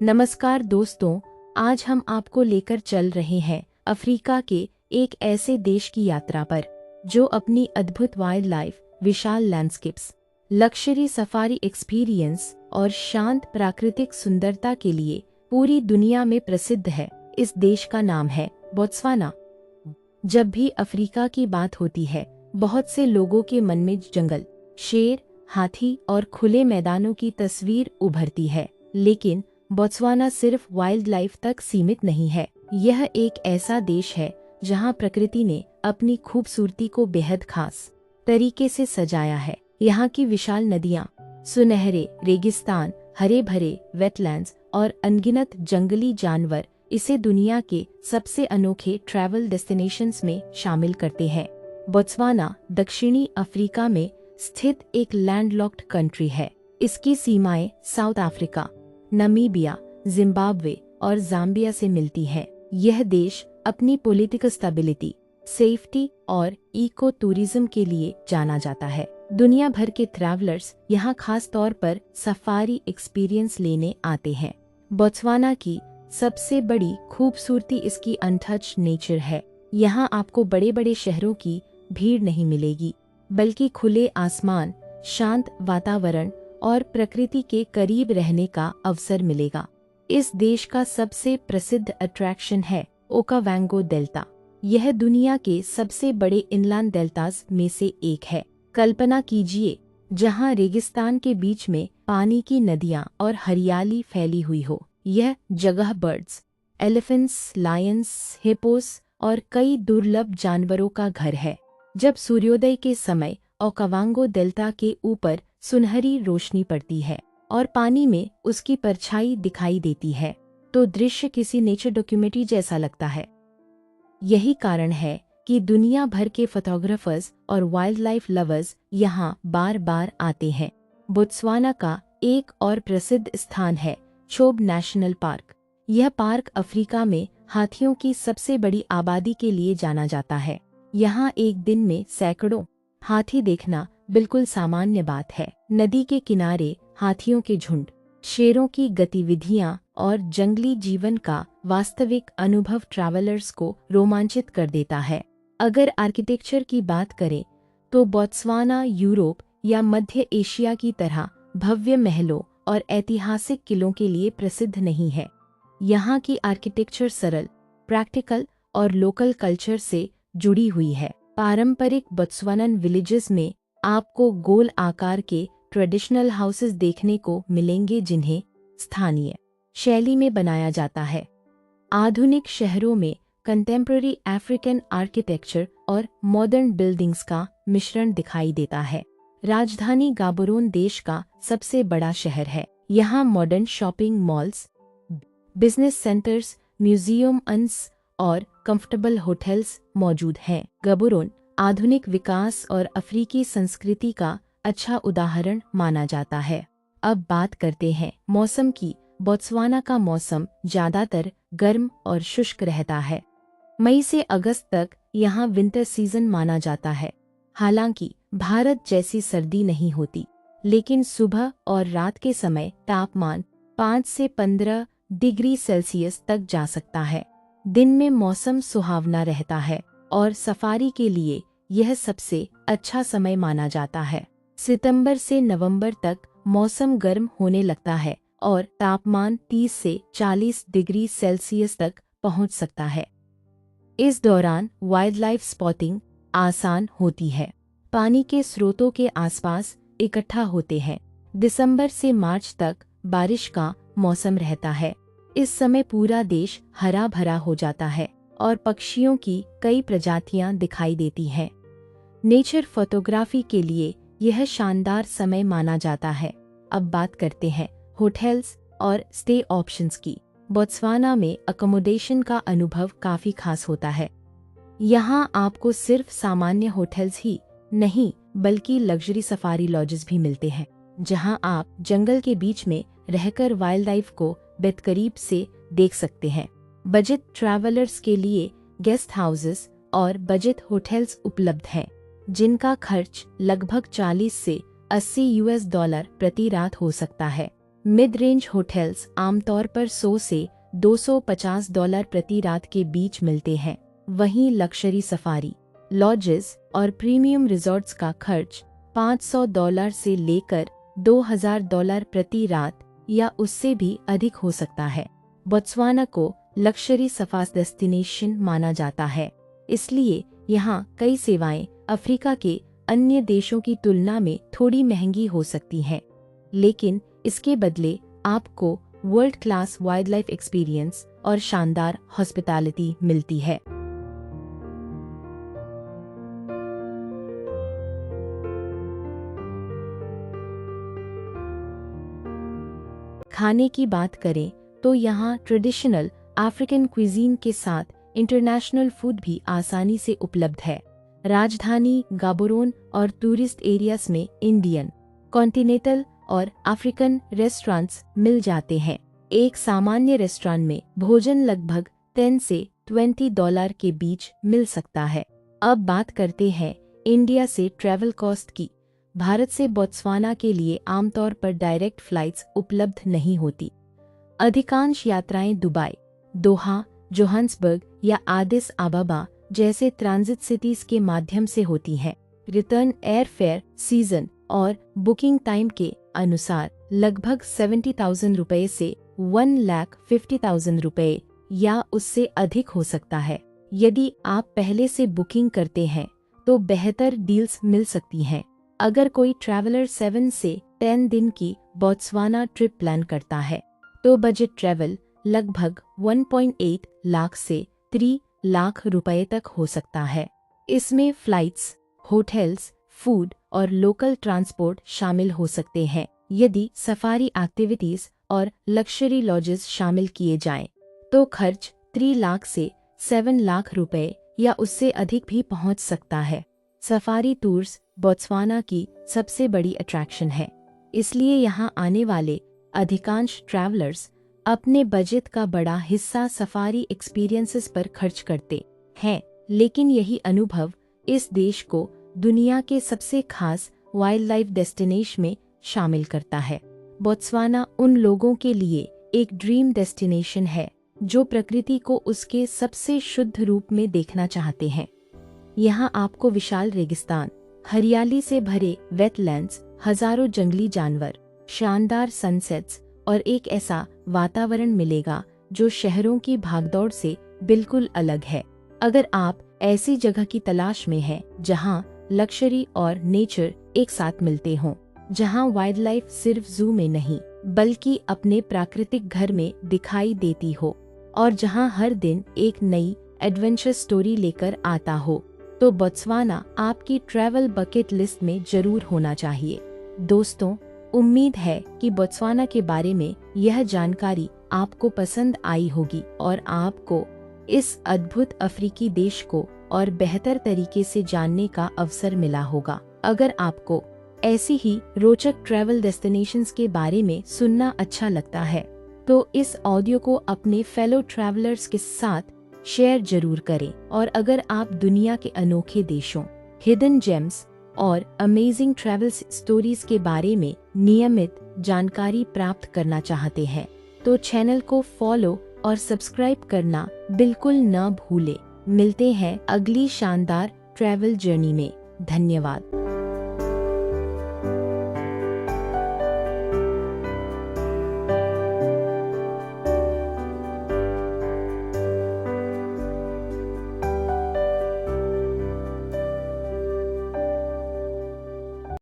नमस्कार दोस्तों, आज हम आपको लेकर चल रहे हैं अफ्रीका के एक ऐसे देश की यात्रा पर जो अपनी अद्भुत वाइल्ड लाइफ, विशाल लैंडस्केप्स, लक्जरी सफारी एक्सपीरियंस और शांत प्राकृतिक सुंदरता के लिए पूरी दुनिया में प्रसिद्ध है। इस देश का नाम है बोत्सवाना। जब भी अफ्रीका की बात होती है, बहुत से लोगों के मन में जंगल, शेर, हाथी और खुले मैदानों की तस्वीर उभरती है, लेकिन बोत्सवाना सिर्फ वाइल्ड लाइफ तक सीमित नहीं है। यह एक ऐसा देश है जहां प्रकृति ने अपनी खूबसूरती को बेहद खास तरीके से सजाया है। यहाँ की विशाल नदियाँ, सुनहरे रेगिस्तान, हरे भरे वेटलैंड्स और अनगिनत जंगली जानवर इसे दुनिया के सबसे अनोखे ट्रैवल डेस्टिनेशंस में शामिल करते हैं। बोत्सवाना दक्षिणी अफ्रीका में स्थित एक लैंडलॉक्ड कंट्री है। इसकी सीमाएं साउथ अफ्रीका, नामीबिया, जिम्बाब्वे और जाम्बिया से मिलती हैं। यह देश अपनी पॉलिटिकल स्टेबिलिटी, सेफ्टी और इको टूरिज्म के लिए जाना जाता है। दुनिया भर के ट्रैवलर्स यहाँ खास तौर पर सफारी एक्सपीरियंस लेने आते हैं। बोत्सवाना की सबसे बड़ी खूबसूरती इसकी अनटच्ड नेचर है। यहाँ आपको बड़े बड़े शहरों की भीड़ नहीं मिलेगी, बल्कि खुले आसमान, शांत वातावरण और प्रकृति के करीब रहने का अवसर मिलेगा। इस देश का सबसे प्रसिद्ध अट्रैक्शन है ओकावांगो डेल्टा। यह दुनिया के सबसे बड़े इनलैंड डेल्टास में से एक है। कल्पना कीजिए, जहां रेगिस्तान के बीच में पानी की नदियां और हरियाली फैली हुई हो। यह जगह बर्ड्स, एलिफेंट्स, लायंस, हिप्पोस और कई दुर्लभ जानवरों का घर है। जब सूर्योदय के समय ओकावांगो डेल्टा के ऊपर सुनहरी रोशनी पड़ती है और पानी में उसकी परछाई दिखाई देती है, तो दृश्य किसी नेचर डॉक्यूमेंट्री जैसा लगता है। यही कारण है कि दुनिया भर के फोटोग्राफर्स और वाइल्ड लाइफ लवर्स यहाँ बार बार आते हैं। बोत्सवाना का एक और प्रसिद्ध स्थान है चोब नेशनल पार्क। यह पार्क अफ्रीका में हाथियों की सबसे बड़ी आबादी के लिए जाना जाता है। यहाँ एक दिन में सैकड़ों हाथी देखना बिल्कुल सामान्य बात है। नदी के किनारे हाथियों के झुंड, शेरों की गतिविधियां और जंगली जीवन का वास्तविक अनुभव ट्रैवलर्स को रोमांचित कर देता है। अगर आर्किटेक्चर की बात करें तो बोत्सवाना यूरोप या मध्य एशिया की तरह भव्य महलों और ऐतिहासिक किलों के लिए प्रसिद्ध नहीं है। यहाँ की आर्किटेक्चर सरल, प्रैक्टिकल और लोकल कल्चर से जुड़ी हुई है। पारंपरिक बोत्सवानन विलेजेस में आपको गोल आकार के ट्रेडिशनल हाउसेस देखने को मिलेंगे, जिन्हें स्थानीय शैली में बनाया जाता है। आधुनिक शहरों में कंटेम्पररी अफ्रीकन आर्किटेक्चर और मॉडर्न बिल्डिंग्स का मिश्रण दिखाई देता है। राजधानी गाबोरोन देश का सबसे बड़ा शहर है। यहाँ modern shopping malls, business centres, museums और कंफर्टेबल होटल्स मौजूद हैं। गाबोरोन आधुनिक विकास और अफ्रीकी संस्कृति का अच्छा उदाहरण माना जाता है। अब बात करते हैं मौसम की। बोत्सवाना का मौसम ज्यादातर गर्म और शुष्क रहता है। मई से अगस्त तक यहाँ विंटर सीजन माना जाता है। हालांकि भारत जैसी सर्दी नहीं होती, लेकिन सुबह और रात के समय तापमान 5 से 15 डिग्री सेल्सियस तक जा सकता है। दिन में मौसम सुहावना रहता है और सफारी के लिए यह सबसे अच्छा समय माना जाता है। सितंबर से नवंबर तक मौसम गर्म होने लगता है और तापमान 30 से 40 डिग्री सेल्सियस तक पहुंच सकता है। इस दौरान वाइल्ड लाइफ स्पॉटिंग आसान होती है। पानी के स्रोतों के आसपास इकट्ठा होते हैं। दिसंबर से मार्च तक बारिश का मौसम रहता है। इस समय पूरा देश हरा भरा हो जाता है और पक्षियों की कई प्रजातियां दिखाई देती हैं। नेचर फोटोग्राफी के लिए यह शानदार समय माना जाता है। अब बात करते हैं होटल्स और स्टे ऑप्शंस की। बोत्सवाना में अकोमोडेशन का अनुभव काफी खास होता है। यहाँ आपको सिर्फ सामान्य होटल्स ही नहीं, बल्कि लग्जरी सफारी लॉजेस भी मिलते हैं, जहाँ आप जंगल के बीच में रहकर वाइल्ड लाइफ को बेकरीब से देख सकते हैं। बजट ट्रैवलर्स के लिए गेस्ट हाउसेस और बजट होटल्स उपलब्ध हैं, जिनका खर्च लगभग 40 से $80 प्रति रात हो सकता है। मिड रेंज होटल्स आमतौर पर 100 से $250 प्रति रात के बीच मिलते हैं। वहीं लक्जरी सफारी लॉजेस और प्रीमियम रिजॉर्ट्स का खर्च $500 से लेकर $2000 प्रति रात या उससे भी अधिक हो सकता है। बोत्सवाना को लक्जरी सफारी डेस्टिनेशन माना जाता है, इसलिए यहाँ कई सेवाएं अफ्रीका के अन्य देशों की तुलना में थोड़ी महंगी हो सकती हैं, लेकिन इसके बदले आपको world class wild life experience और शानदार हॉस्पिटैलिटी मिलती है। खाने की बात करें तो यहाँ ट्रेडिशनल अफ्रीकन क्विजीन के साथ इंटरनेशनल फूड भी आसानी से उपलब्ध है। राजधानी गाबोरोन और टूरिस्ट एरियाज में इंडियन, कॉन्टिनेंटल और अफ्रीकन रेस्टोरेंट्स मिल जाते हैं। एक सामान्य रेस्टोरेंट में भोजन लगभग 10 से $20 के बीच मिल सकता है। अब बात करते हैं इंडिया से ट्रैवल कॉस्ट की। भारत से बोत्सवाना के लिए आमतौर पर डायरेक्ट फ्लाइट्स उपलब्ध नहीं होती। अधिकांश यात्राएं दुबई, दोहा, जोहान्सबर्ग या आदिस अबाबा जैसे ट्रांजिट सिटीज के माध्यम से होती हैं। रिटर्न एयर फेयर सीजन और बुकिंग टाइम के अनुसार लगभग ₹70,000 से ₹1,50,000 या उससे अधिक हो सकता है। यदि आप पहले से बुकिंग करते हैं तो बेहतर डील्स मिल सकती हैं। अगर कोई ट्रैवलर 7 से 10 दिन की बोत्सवाना ट्रिप प्लान करता है तो बजट ट्रैवल लगभग 1.8 लाख से 3 लाख रुपए तक हो सकता है। इसमें फ्लाइट्स, होटल्स, फूड और लोकल ट्रांसपोर्ट शामिल हो सकते हैं। यदि सफारी एक्टिविटीज और लक्जरी लॉजेस शामिल किए जाएं, तो खर्च 3 लाख से 7 लाख रुपए या उससे अधिक भी पहुंच सकता है। सफारी टूर्स बोत्सवाना की सबसे बड़ी अट्रैक्शन है, इसलिए यहाँ आने वाले अधिकांश ट्रैवलर्स अपने बजट का बड़ा हिस्सा सफारी एक्सपीरियंसेस पर खर्च करते हैं। लेकिन यही अनुभव इस देश को दुनिया के सबसे खास वाइल्ड लाइफ डेस्टिनेशन में शामिल करता है। बोत्सवाना उन लोगों के लिए एक ड्रीम डेस्टिनेशन है जो प्रकृति को उसके सबसे शुद्ध रूप में देखना चाहते हैं। यहाँ आपको विशाल रेगिस्तान, हरियाली से भरे वेटलैंड्स, हजारों जंगली जानवर, शानदार सनसेट्स और एक ऐसा वातावरण मिलेगा जो शहरों की भागदौड़ से बिल्कुल अलग है। अगर आप ऐसी जगह की तलाश में हैं जहां लक्जरी और नेचर एक साथ मिलते हों, जहां वाइल्ड लाइफ सिर्फ जू में नहीं बल्कि अपने प्राकृतिक घर में दिखाई देती हो और जहां हर दिन एक नई एडवेंचर स्टोरी लेकर आता हो, तो बोत्सवाना आपकी ट्रैवल बकेट लिस्ट में जरूर होना चाहिए। दोस्तों, उम्मीद है कि बोत्सवाना के बारे में यह जानकारी आपको पसंद आई होगी और आपको इस अद्भुत अफ्रीकी देश को और बेहतर तरीके से जानने का अवसर मिला होगा। अगर आपको ऐसी ही रोचक ट्रैवल डेस्टिनेशंस के बारे में सुनना अच्छा लगता है तो इस ऑडियो को अपने फेलो ट्रैवलर्स के साथ शेयर जरूर करें। और अगर आप दुनिया के अनोखे देशों, हिडन जेम्स और अमेजिंग ट्रैवल स्टोरीज के बारे में नियमित जानकारी प्राप्त करना चाहते हैं तो चैनल को फॉलो और सब्सक्राइब करना बिल्कुल न भूलें। मिलते हैं अगली शानदार ट्रैवल जर्नी में। धन्यवाद।